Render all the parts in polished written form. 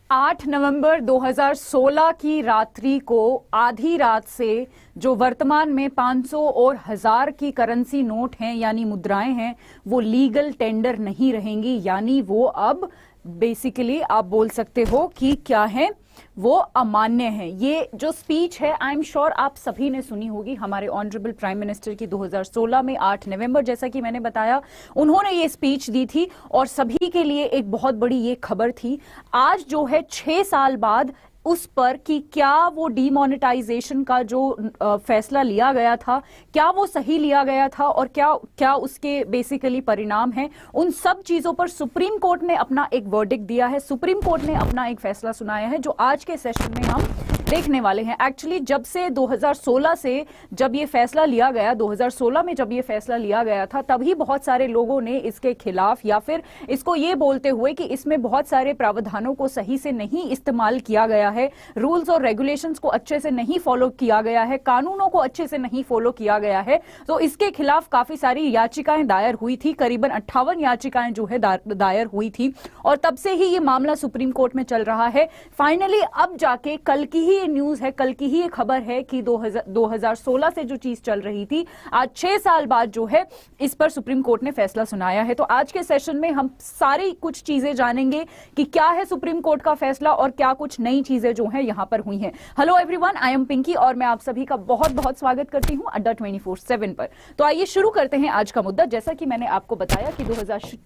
8 नवंबर 2016 की रात्रि को आधी रात से जो वर्तमान में 500 और 1000 की करेंसी नोट हैं यानी मुद्राएं हैं वो लीगल टेंडर नहीं रहेंगी, यानी वो अब बेसिकली आप बोल सकते हो कि क्या है, वो अमान्य है। ये जो स्पीच है आई एम श्योर आप सभी ने सुनी होगी हमारे ऑनरेबल प्राइम मिनिस्टर की 2016 में 8 नवंबर, जैसा कि मैंने बताया, उन्होंने ये स्पीच दी थी और सभी के लिए एक बहुत बड़ी ये खबर थी। आज जो है 6 साल बाद उस पर कि क्या वो डीमोनेटाइजेशन का जो फैसला लिया गया था क्या वो सही लिया गया था और क्या क्या उसके बेसिकली परिणाम हैं, उन सब चीजों पर सुप्रीम कोर्ट ने अपना एक वर्डिक्ट दिया है। सुप्रीम कोर्ट ने अपना एक फैसला सुनाया है जो आज के सेशन में हम देखने वाले हैं। एक्चुअली जब से 2016 से जब ये फैसला लिया गया, 2016 में जब ये फैसला लिया गया था, तभी बहुत सारे लोगों ने इसके खिलाफ या फिर इसको ये बोलते हुए कि इसमें बहुत सारे प्रावधानों को सही से नहीं इस्तेमाल किया गया है, रूल्स और रेगुलेशंस को अच्छे से नहीं फॉलो किया गया है, कानूनों को अच्छे से नहीं फॉलो किया गया है, तो इसके खिलाफ काफी सारी याचिकाएं दायर हुई थी। करीबन 58 याचिकाएं जो है दायर हुई थी और तब से ही ये मामला सुप्रीम कोर्ट में चल रहा है। फाइनली अब जाके कल की ही ये न्यूज है, कल की ही ये खबर है कि 2016 से जो चीज चल रही थी, आज 6 साल बाद जो है इस पर सुप्रीम कोर्ट ने फैसला सुनाया है। तो आज के सेशन में हम सारी कुछ चीजें जानेंगे कि क्या है सुप्रीम कोर्ट का फैसला और क्या कुछ नई चीजें जो हैं यहां पर हुई हैं। Hello everyone, I am Pinky और मैं आप सभी का बहुत बहुत स्वागत करती हूं अड्डा 24/7 पर। तो आइए शुरू करते हैं आज का मुद्दा। जैसा कि मैंने आपको बताया कि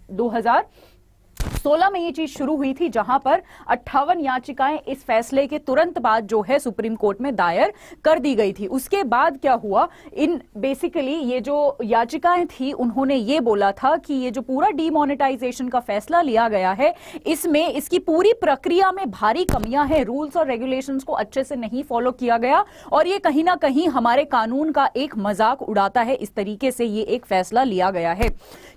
2016 में ये चीज शुरू हुई थी जहां पर 58 याचिकाएं इस फैसले के तुरंत बाद जो है सुप्रीम कोर्ट में दायर कर दी गई थी। उसके बाद क्या हुआ, इन बेसिकली ये जो याचिकाएं थी उन्होंने ये बोला था कि ये जो पूरा डीमोनेटाइजेशन का फैसला लिया गया है इसमें इसकी पूरी प्रक्रिया में भारी कमियां हैं, रूल्स और रेगुलेशंस को अच्छे से नहीं फॉलो किया गया और ये कहीं ना कहीं हमारे कानून का एक मजाक उड़ाता है। इस तरीके से ये एक फैसला लिया गया है।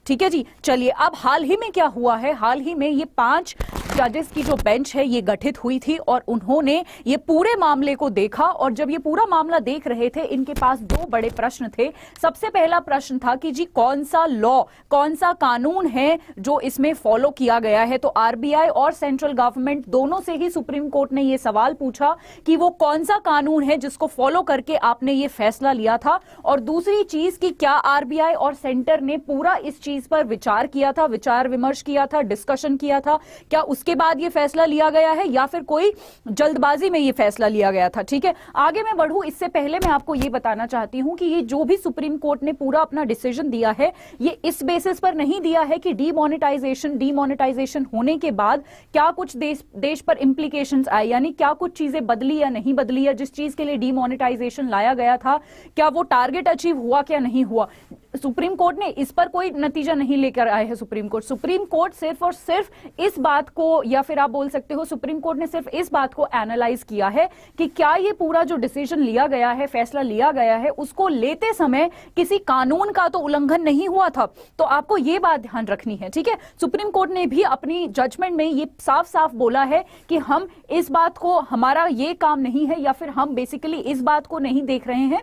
ठीक है जी, चलिए अब हाल ही में क्या हुआ है, हाल ही में ये 5 जजेस की जो बेंच है ये गठित हुई थी और उन्होंने ये पूरे मामले को देखा और जब ये पूरा मामला देख रहे थे इनके पास 2 बड़े प्रश्न थे। सबसे पहला प्रश्न था कि जी कौन सा लॉ, कौन सा कानून है जो इसमें फॉलो किया गया है। तो आरबीआई और सेंट्रल गवर्नमेंट दोनों से ही सुप्रीम कोर्ट ने ये सवाल पूछा कि वो कौन सा कानून है जिसको फॉलो करके आपने ये फैसला लिया था। और दूसरी चीज कि क्या आरबीआई और सेंटर ने पूरा इस चीज पर विचार किया था, विचार विमर्श किया था, डिस्कशन किया था, क्या उसके बाद ये फैसला लिया गया है या फिर कोई जल्दबाजी में ये फैसला लिया गया था। ठीक है, आगे मैं बढ़ूं इससे पहले मैं आपको ये बताना चाहती हूं कि ये जो भी सुप्रीम कोर्ट ने पूरा अपना डिसीजन दिया है ये इस बेसिस पर नहीं दिया है कि डीमोनेटाइजेशन होने के बाद क्या कुछ देश पर इंप्लीकेशंस आए, यानी क्या कुछ चीजें बदली या नहीं बदली, या जिस चीज के लिए डीमोनेटाइजेशन लाया गया था क्या वो टारगेट अचीव हुआ क्या नहीं हुआ। सुप्रीम कोर्ट ने इस पर कोई नतीजा नहीं लेकर आए हैं। सुप्रीम कोर्ट सिर्फ और सिर्फ इस बात को, या फिर आप बोल सकते हो सुप्रीम कोर्ट ने सिर्फ इस बात को एनालाइज किया है कि क्या ये पूरा जो डिसीजन लिया गया है, फैसला लिया गया है, उसको लेते समय किसी कानून का तो उल्लंघन नहीं हुआ था। तो आपको ये बात ध्यान रखनी है। ठीक है, सुप्रीम कोर्ट ने भी अपनी जजमेंट में ये साफ साफ बोला है कि हम इस बात को, हमारा ये काम नहीं है या फिर हम बेसिकली इस बात को नहीं देख रहे हैं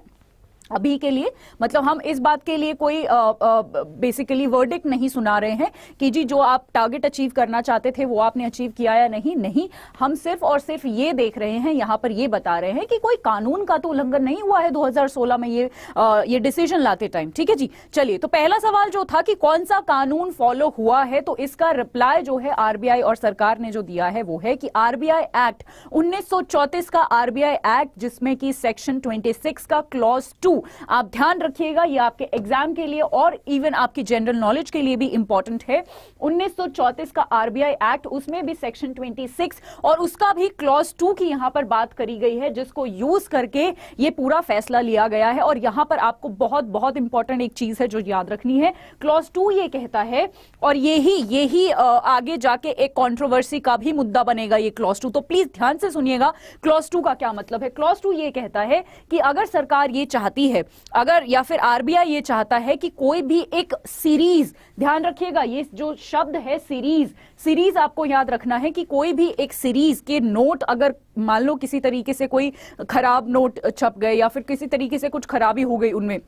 अभी के लिए, मतलब हम इस बात के लिए कोई बेसिकली वर्डिक्ट नहीं सुना रहे हैं कि जी जो आप टारगेट अचीव करना चाहते थे वो आपने अचीव किया या नहीं, हम सिर्फ और सिर्फ ये देख रहे हैं, यहां पर ये बता रहे हैं कि कोई कानून का तो उल्लंघन नहीं हुआ है 2016 में ये डिसीजन लाते टाइम। ठीक है जी, चलिए तो पहला सवाल जो था कि कौन सा कानून फॉलो हुआ है, तो इसका रिप्लाई जो है आरबीआई और सरकार ने जो दिया है वो है कि आरबीआई एक्ट 1934 का आरबीआई एक्ट, जिसमें कि सेक्शन 26 का क्लॉज 2, आप ध्यान रखिएगा ये आपके एग्जाम के लिए और इवन आपकी जनरल नॉलेज के लिए भी इंपॉर्टेंट है। 1934 का आरबीआई एक्ट, उसमें भी सेक्शन 26 और उसका भी क्लॉज 2 की यहां पर बात करी गई है, जिसको यूज करके ये पूरा फैसला लिया गया है। और यहां पर आपको बहुत बहुत इंपॉर्टेंट एक चीज है जो याद रखनी है। क्लॉज 2 ये कहता है, और यही आगे जाके एक कंट्रोवर्सी का भी मुद्दा बनेगा ये क्लॉज 2, तो प्लीज ध्यान से सुनिएगा क्लॉज 2 का क्या मतलब है। क्लॉज 2 ये कहता है कि अगर सरकार ये चाहती है, अगर या फिर आरबीआई ये चाहता है कि कोई भी एक सीरीज, ध्यान रखिएगा ये जो शब्द है सीरीज आपको याद रखना है कि कोई भी एक सीरीज के नोट, अगर मान लो किसी तरीके से कोई खराब नोट छप गए या फिर किसी तरीके से कुछ खराबी हो गई उनमें,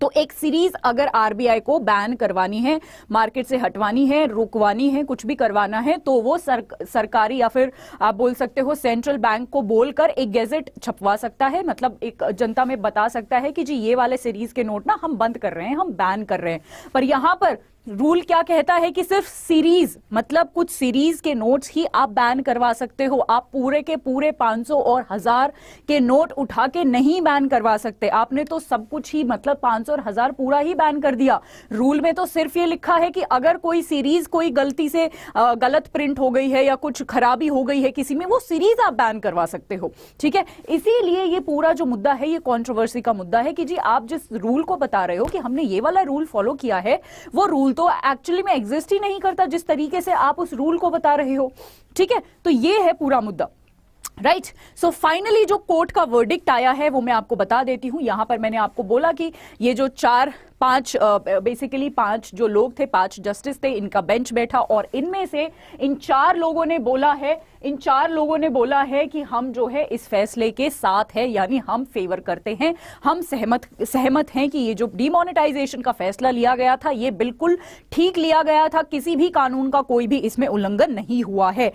तो एक सीरीज अगर आरबीआई को बैन करवानी है, मार्केट से हटवानी है, रुकवानी है, कुछ भी करवाना है, तो वो सरकारी या फिर आप बोल सकते हो सेंट्रल बैंक को बोलकर एक गैजेट छपवा सकता है, मतलब एक जनता में बता सकता है कि जी ये वाले सीरीज के नोट ना हम बंद कर रहे हैं, हम बैन कर रहे हैं। पर यहां पर रूल क्या कहता है कि सिर्फ सीरीज, मतलब कुछ सीरीज के नोट्स ही आप बैन करवा सकते हो। आप पूरे के पूरे 500 और 1000 के नोट उठा के नहीं बैन करवा सकते। आपने तो सब कुछ ही, मतलब 500 और 1000 पूरा ही बैन कर दिया। रूल में तो सिर्फ ये लिखा है कि अगर कोई सीरीज कोई गलती से गलत प्रिंट हो गई है या कुछ खराबी हो गई है किसी में, वो सीरीज आप बैन करवा सकते हो, ठीक है। इसीलिए ये पूरा जो मुद्दा है ये कंट्रोवर्सी का मुद्दा है कि जी आप जिस रूल को बता रहे हो कि हमने ये वाला रूल फॉलो किया है, वो रूल तो एक्चुअली में एग्जिस्ट ही नहीं करता जिस तरीके से आप उस रूल को बता रहे हो, ठीक है। तो ये है पूरा मुद्दा, राइट। सो फाइनली जो कोर्ट का वर्डिक्ट आया है वो मैं आपको बता देती हूं। यहां पर मैंने आपको बोला कि ये जो बेसिकली 5 जो लोग थे, 5 जस्टिस थे, इनका बेंच बैठा और इनमें से इन 4 लोगों ने बोला है कि हम जो है इस फैसले के साथ है, यानी हम फेवर करते हैं, हम सहमत हैं कि ये जो डिमोनेटाइजेशन का फैसला लिया गया था ये बिल्कुल ठीक लिया गया था, किसी भी कानून का कोई भी इसमें उल्लंघन नहीं हुआ है।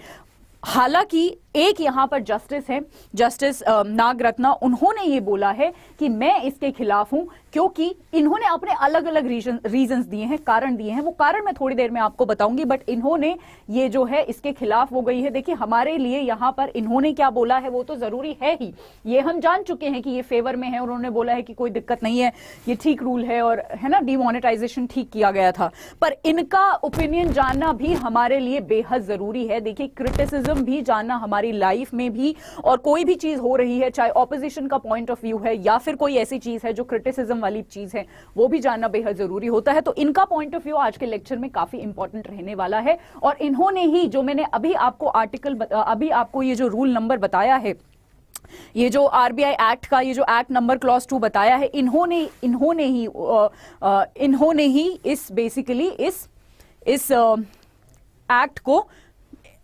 हालांकि एक यहां पर जस्टिस है, जस्टिस नागरत्ना, उन्होंने ये बोला है कि मैं इसके खिलाफ हूं, क्योंकि इन्होंने अपने अलग अलग रीजंस दिए हैं, कारण दिए हैं। वो कारण मैं थोड़ी देर में आपको बताऊंगी, बट इन्होंने ये जो है इसके खिलाफ हो गई है। देखिए हमारे लिए यहां पर इन्होंने क्या बोला है वो तो जरूरी है ही, ये हम जान चुके हैं कि ये फेवर में है। उन्होंने बोला है कि कोई दिक्कत नहीं है, ये ठीक रूल है और है ना, डिमोनेटाइजेशन ठीक किया गया था। पर इनका ओपिनियन जानना भी हमारे लिए बेहद जरूरी है। देखिए क्रिटिसिज्म भी जानना हमारी लाइफ में भी, और कोई भी चीज हो रही है, चाहे ऑपोजिशन का पॉइंट ऑफ व्यू है या फिर कोई ऐसी चीज है जो क्रिटिसिज्म वाली चीज है, वो भी जानना बेहद जरूरी होता है। तो इनका पॉइंट ऑफ व्यू आज के लेक्चर में काफी इंपॉर्टेंट रहने वाला है। और इन्होंने ही जो मैंने अभी आपको ये जो रूल नंबर बताया है, ये जो आरबीआई एक्ट का ये जो एक्ट नंबर क्लॉज 2 बताया है, इन्होंने ही इस बेसिकली इस एक्ट को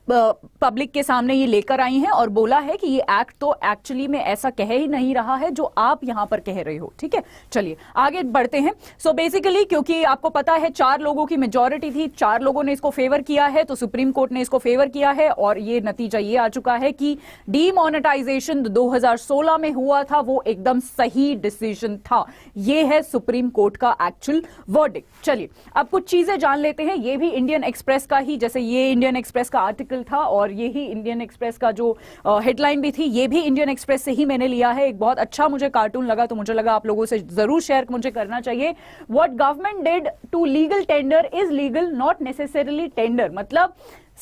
पब्लिक के सामने ये लेकर आई हैं और बोला है कि ये एक्ट तो एक्चुअली में ऐसा कह ही नहीं रहा है जो आप यहां पर कह रहे हो, ठीक है। चलिए आगे बढ़ते हैं। सो बेसिकली क्योंकि आपको पता है 4 लोगों की मेजॉरिटी थी, 4 लोगों ने इसको फेवर किया है, तो सुप्रीम कोर्ट ने इसको फेवर किया है और ये नतीजा ये आ चुका है कि डीमोनेटाइजेशन 2016 में हुआ था वो एकदम सही डिसीजन था। ये है सुप्रीम कोर्ट का एक्चुअल वर्डिक्ट। चलिए अब कुछ चीजें जान लेते हैं। ये भी इंडियन एक्सप्रेस का ही, जैसे ये इंडियन एक्सप्रेस का आर्टिकल था और यही इंडियन एक्सप्रेस का जो हेडलाइन भी थी, ये भी इंडियन एक्सप्रेस से ही मैंने लिया है। एक बहुत अच्छा मुझे कार्टून लगा, तो मुझे लगा आप लोगों से जरूर शेयर मुझे करना चाहिए। What government did to legal tender is legal, not necessarily tender. मतलब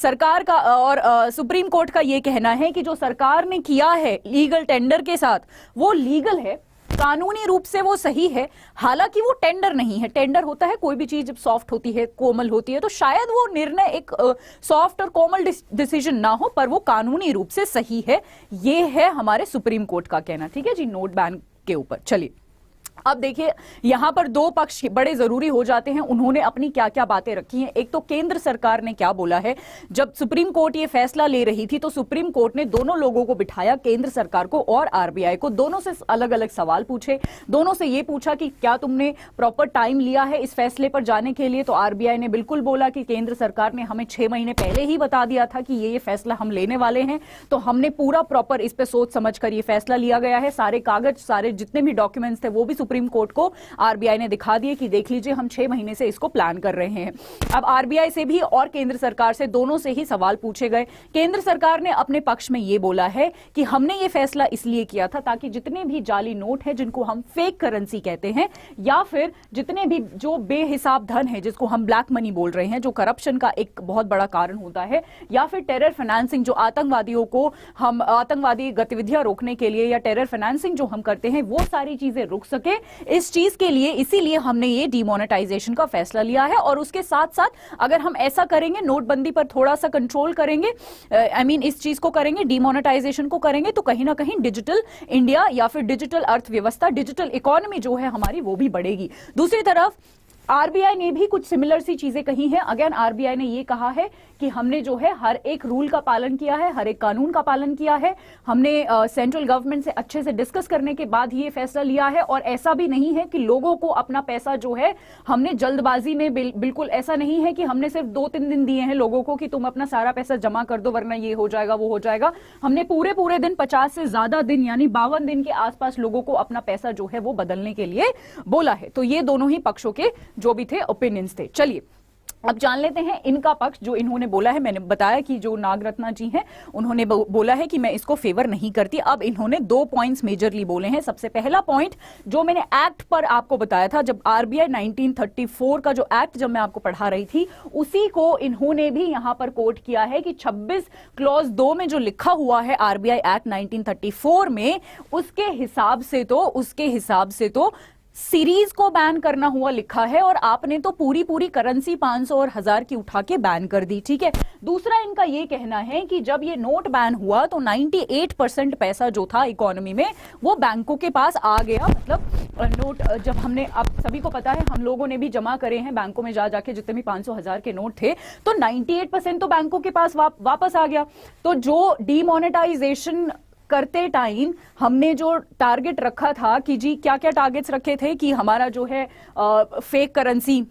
सरकार का और सुप्रीम कोर्ट का ये कहना है कि जो सरकार ने किया है लीगल टेंडर के साथ, वो लीगल है, कानूनी रूप से वो सही है। हालांकि वो टेंडर नहीं है। टेंडर होता है कोई भी चीज जब सॉफ्ट होती है, कोमल होती है, तो शायद वो निर्णय एक सॉफ्ट और कोमल डिसीजन ना हो, पर वो कानूनी रूप से सही है। ये है हमारे सुप्रीम कोर्ट का कहना, ठीक है जी, नोट बैन के ऊपर। चलिए अब देखिए यहां पर 2 पक्ष बड़े जरूरी हो जाते हैं। उन्होंने अपनी क्या क्या बातें रखी हैं। एक तो केंद्र सरकार ने क्या बोला है। जब सुप्रीम कोर्ट ये फैसला ले रही थी तो सुप्रीम कोर्ट ने दोनों लोगों को बिठाया, केंद्र सरकार को और आरबीआई को, दोनों से अलग अलग सवाल पूछे। दोनों से ये पूछा कि क्या तुमने प्रॉपर टाइम लिया है इस फैसले पर जाने के लिए। तो आरबीआई ने बिल्कुल बोला कि केंद्र सरकार ने हमें 6 महीने पहले ही बता दिया था कि ये फैसला हम लेने वाले हैं, तो हमने पूरा प्रॉपर इस पे सोच समझ कर ये फैसला लिया गया है। सारे कागज, सारे जितने भी डॉक्यूमेंट्स थे वो भी सुप्रीम कोर्ट को आरबीआई ने दिखा दिए कि देख लीजिए हम 6 महीने से इसको प्लान कर रहे हैं। अब आरबीआई से भी और केंद्र सरकार से, दोनों से ही सवाल पूछे गए। केंद्र सरकार ने अपने पक्ष में ये बोला है कि हमने ये फैसला इसलिए किया था ताकि जितने भी जाली नोट हैं, जिनको हम फेक करेंसी कहते हैं, या फिर जितने भी जो बेहिसाब धन है जिसको हम ब्लैक मनी बोल रहे हैं, जो करप्शन का एक बहुत बड़ा कारण होता है, या फिर टेरर फाइनेंसिंग, जो आतंकवादियों को हम आतंकवादी गतिविधियां रोकने के लिए या टेरर फाइनेंसिंग जो हम करते हैं, वो सारी चीजें रुक सके। इस चीज के लिए इसीलिए हमने ये डिमोनेटाइजेशन का फैसला लिया है। और उसके साथ साथ अगर हम ऐसा करेंगे, नोटबंदी पर थोड़ा सा कंट्रोल करेंगे, इस चीज को करेंगे, डिमोनेटाइजेशन को करेंगे, तो कहीं ना कहीं डिजिटल इंडिया या फिर डिजिटल अर्थव्यवस्था, डिजिटल इकोनॉमी जो है हमारी, वो भी बढ़ेगी। दूसरी तरफ आरबीआई ने भी कुछ सिमिलर सी चीजें कही हैं। अगेन आरबीआई ने ये कहा है कि हमने जो है हर एक रूल का पालन किया है, हर एक कानून का पालन किया है, हमने सेंट्रल गवर्नमेंट से अच्छे से डिस्कस करने के बाद ये फैसला लिया है। और ऐसा भी नहीं है कि लोगों को अपना पैसा जो है हमने जल्दबाजी में, बिल्कुल ऐसा नहीं है कि हमने सिर्फ 2-3 दिन दिए हैं लोगों को कि तुम अपना सारा पैसा जमा कर दो वरना ये हो जाएगा वो हो जाएगा। हमने पूरे दिन 50 से ज्यादा दिन यानी 52 दिन के आसपास लोगों को अपना पैसा जो है वो बदलने के लिए बोला है। तो ये दोनों ही पक्षों के जो भी थे ओपिनियंस थे। चलिए अब जान लेते हैं इनका पक्ष जो इन्होंने बोला है। मैंने बताया कि जो नागरत्ना जी हैं उन्होंने बोला है कि मैं इसको फेवर नहीं करती। अब इन्होंने 2 पॉइंट्स मेजरली बोले हैं। सबसे पहला पॉइंट जो मैंने एक्ट पर आपको बताया था, जब आरबीआई 1934 का जो एक्ट जब मैं आपको पढ़ा रही थी उसी को इन्होंने भी यहां पर कोट किया है कि 26 क्लॉज 2 में जो लिखा हुआ है आरबीआई एक्ट 1934 में उसके हिसाब से तो सीरीज को बैन करना हुआ लिखा है और आपने तो पूरी करेंसी 500 और 1000 की उठा के बैन कर दी। ठीक है। दूसरा इनका ये कहना है कि जब ये नोट बैन हुआ तो 98% पैसा जो था इकोनॉमी में वो बैंकों के पास आ गया। मतलब नोट जब हमने, आप सभी को पता है, हम लोगों ने भी जमा करे हैं बैंकों में जाके जितने भी 500-1000 के नोट थे, तो 98% तो बैंकों के पास वापस आ गया। तो जो डीमोनेटाइजेशन करते टाइम हमने जो टारगेट रखा था कि जी क्या क्या टारगेट्स रखे थे कि हमारा जो है फेक करेंसी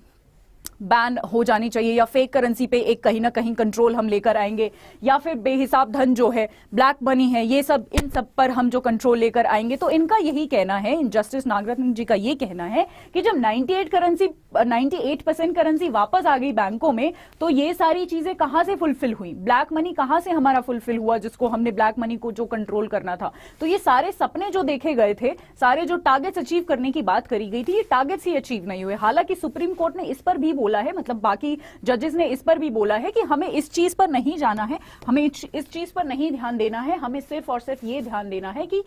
बैन हो जानी चाहिए या फेक करेंसी पे एक कहीं ना कहीं कंट्रोल हम लेकर आएंगे, या फिर बेहिसाब धन जो है, ब्लैक मनी है, ये सब, इन सब पर हम जो कंट्रोल लेकर आएंगे। तो इनका यही कहना है, जस्टिस नागरत्न जी का ये कहना है कि जब 98% करेंसी वापस आ गई बैंकों में तो ये सारी चीजें कहां से फुलफिल हुई, ब्लैक मनी कहां से हमारा फुलफिल हुआ जिसको हमने ब्लैक मनी को जो कंट्रोल करना था। तो ये सारे सपने जो देखे गए थे, सारे जो टारगेट्स अचीव करने की बात करी गई थी, ये टारगेट्स ही अचीव नहीं हुए। हालांकि सुप्रीम कोर्ट ने इस पर भी बोला है, मतलब बाकी जजेस ने इस पर भी बोला है कि हमें इस चीज पर नहीं जाना है, हमें इस चीज पर नहीं ध्यान देना है, हमें सिर्फ और सिर्फ ये ध्यान देना है कि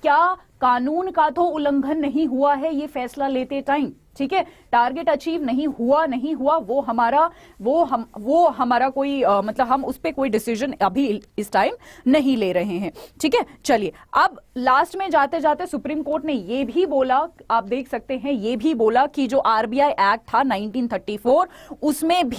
क्या कानून का तो उल्लंघन नहीं हुआ है ये फैसला लेते टाइम। ठीक है, टारगेट अचीव नहीं हुआ वो हमारा कोई मतलब हम उस पर कोई डिसीजन अभी इस टाइम नहीं ले रहे हैं। ठीक है, चलिए अब लास्ट में जाते जाते सुप्रीम कोर्ट ने ये भी बोला, आप देख सकते हैं, ये भी बोला कि जो आरबीआई एक्ट था 1934 उसमें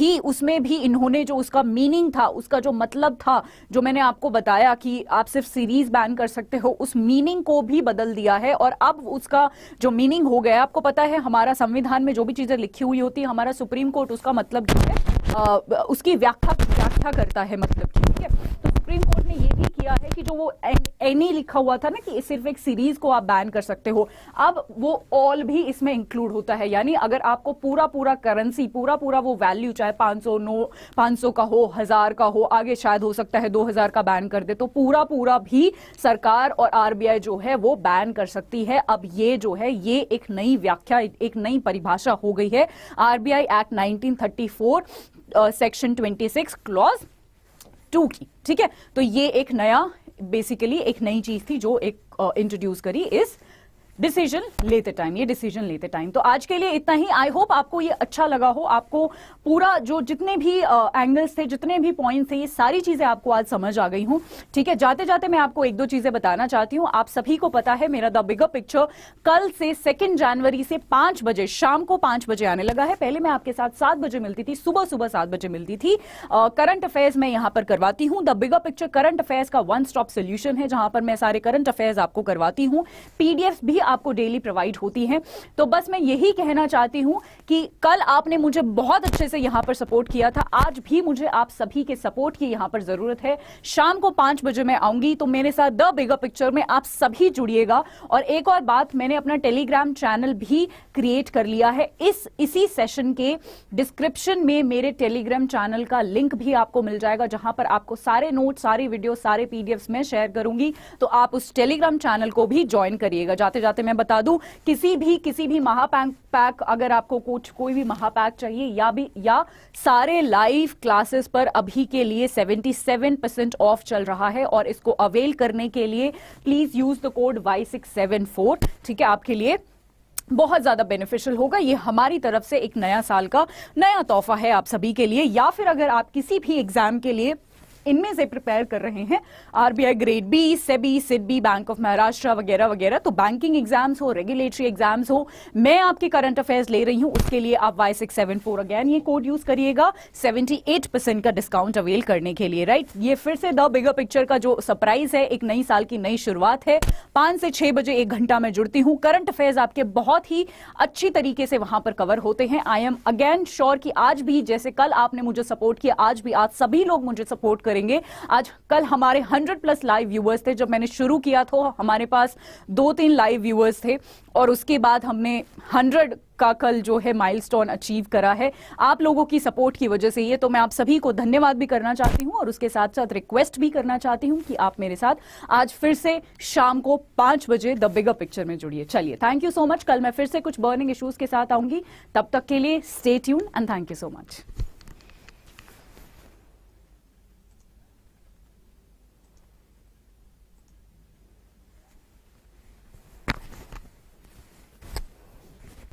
भी इन्होंने जो उसका मीनिंग था, उसका जो मतलब था, जो मैंने आपको बताया कि आप सिर्फ सीरीज बैन कर सकते हो, उस मीनिंग को भी बदल दिया है। और अब उसका जो मीनिंग हो गया, आपको पता है हमारा संविधान में जो भी चीजें लिखी हुई होती है, हमारा सुप्रीम कोर्ट उसका मतलब जो है उसकी व्याख्या करता है, मतलब। ठीक है, तो सुप्रीम कोर्ट ने ये भी किया है कि जो वो एनी लिखा हुआ था ना कि सिर्फ एक सीरीज को आप बैन कर सकते हो, अब वो ऑल भी इसमें इंक्लूड होता है। यानी अगर आपको पूरा करेंसी, पूरा वो वैल्यू, चाहे 500 का हो, 1000 का हो, आगे शायद हो सकता है 2000 का बैन कर दे, तो पूरा भी सरकार और आरबीआई जो है वो बैन कर सकती है। अब ये जो है ये एक नई व्याख्या, एक नई परिभाषा हो गई है आरबीआई एक्ट 1934 सेक्शन 26 क्लॉज 2 की। ठीक है, तो ये एक नया, बेसिकली एक नई चीज थी जो एक इंट्रोड्यूस करी इस डिसीजन लेते टाइम। तो आज के लिए इतना ही। आई होप आपको ये अच्छा लगा हो, आपको पूरा जो जितने भी एंगल्स थे, जितने भी पॉइंट्स थे, ये सारी चीजें आपको आज समझ आ गई हूं। ठीक है, जाते जाते मैं आपको 1-2 चीजें बताना चाहती हूं। आप सभी को पता है मेरा द बिगर पिक्चर कल से 2 जनवरी से 5 बजे, शाम को 5 बजे आने लगा है। पहले मैं आपके साथ 7 बजे मिलती थी, सुबह 7 बजे मिलती थी। करंट अफेयर्स मैं यहां पर करवाती हूं। The bigger picture current affairs का 1 स्टॉप सोल्यूशन है, जहां पर मैं सारे करंट अफेयर्स आपको करवाती हूं। पीडीएफ भी आपको डेली प्रोवाइड होती हैं। तो बस मैं यही कहना चाहती हूं कि कल आपने मुझे बहुत अच्छे से यहां पर सपोर्ट किया था, आज भी मुझे आप सभी के सपोर्ट की यहां पर जरूरत है। शाम को 5 बजे मैं आऊंगी, तो मेरे साथ द बिगर पिक्चर में आप सभी जुड़िएगा। और एक और बात, मैंने अपना टेलीग्राम चैनल भी क्रिएट कर लिया है। इसी सेशन के डिस्क्रिप्शन में मेरे टेलीग्राम चैनल का लिंक भी आपको मिल जाएगा, जहां पर आपको सारे नोट, सारे वीडियो, सारे पीडीएफ्स में शेयर करूंगी। तो आप उस टेलीग्राम चैनल को भी ज्वाइन करिएगा। जाते जाते मैं बता दूं, किसी भी महापैक अगर आपको कोई भी महापैक चाहिए या सारे लाइव क्लासेस पर अभी के लिए 77% ऑफ चल रहा है, और इसको अवेल करने के लिए please use the code Y674। ठीक है, आपके लिए बहुत ज्यादा बेनिफिशियल होगा। ये हमारी तरफ से एक नया साल का नया तोहफा है आप सभी के लिए। या फिर अगर आप किसी भी एग्जाम के लिए इनमें से प्रिपेयर कर रहे हैं RBI grade B, SEBI, SIDBI, bank of Maharashtra वगैरह वगैरह, तो बैंकिंग एग्जाम्स हो, रेगुलेटरी एग्जाम्स हो, मैं आपके करंट अफेयर्स ले रही हूं, उसके लिए आप Y674 अगेन ये कोड यूज करिएगा 78% का डिस्काउंट अवेल करने के लिए, राइट। ये फिर से द बिगर पिक्चर का जो सरप्राइज है, एक नई साल की नई शुरुआत है। 5 से 6 बजे 1 घंटा में जुड़ती हूं, करंट अफेयर्स आपके बहुत ही अच्छी तरीके से वहां पर कवर होते हैं। आई एम अगेन श्योर कि आज भी जैसे कल आपने मुझे सपोर्ट किया, आज भी आज सभी लोग मुझे सपोर्ट करेंगे। आज कल हमारे 100+ लाइव व्यूअर्स थे। जब मैंने शुरू किया तो हमारे पास 2-3 लाइव व्यूअर्स थे और उसके बाद हमने 100 का कल जो है माइलस्टोन अचीव करा है आप लोगों की सपोर्ट की वजह से। ये तो मैं आप सभी को धन्यवाद भी करना चाहती हूं और उसके साथ साथ रिक्वेस्ट भी करना चाहती हूं कि आप मेरे साथ आज फिर से शाम को 5 बजे द बिगर पिक्चर में जुड़िए। चलिए, थैंक यू सो मच। कल मैं फिर से कुछ बर्निंग इश्यूज के साथ आऊंगी। तब तक के लिए stay tune and thank you so much.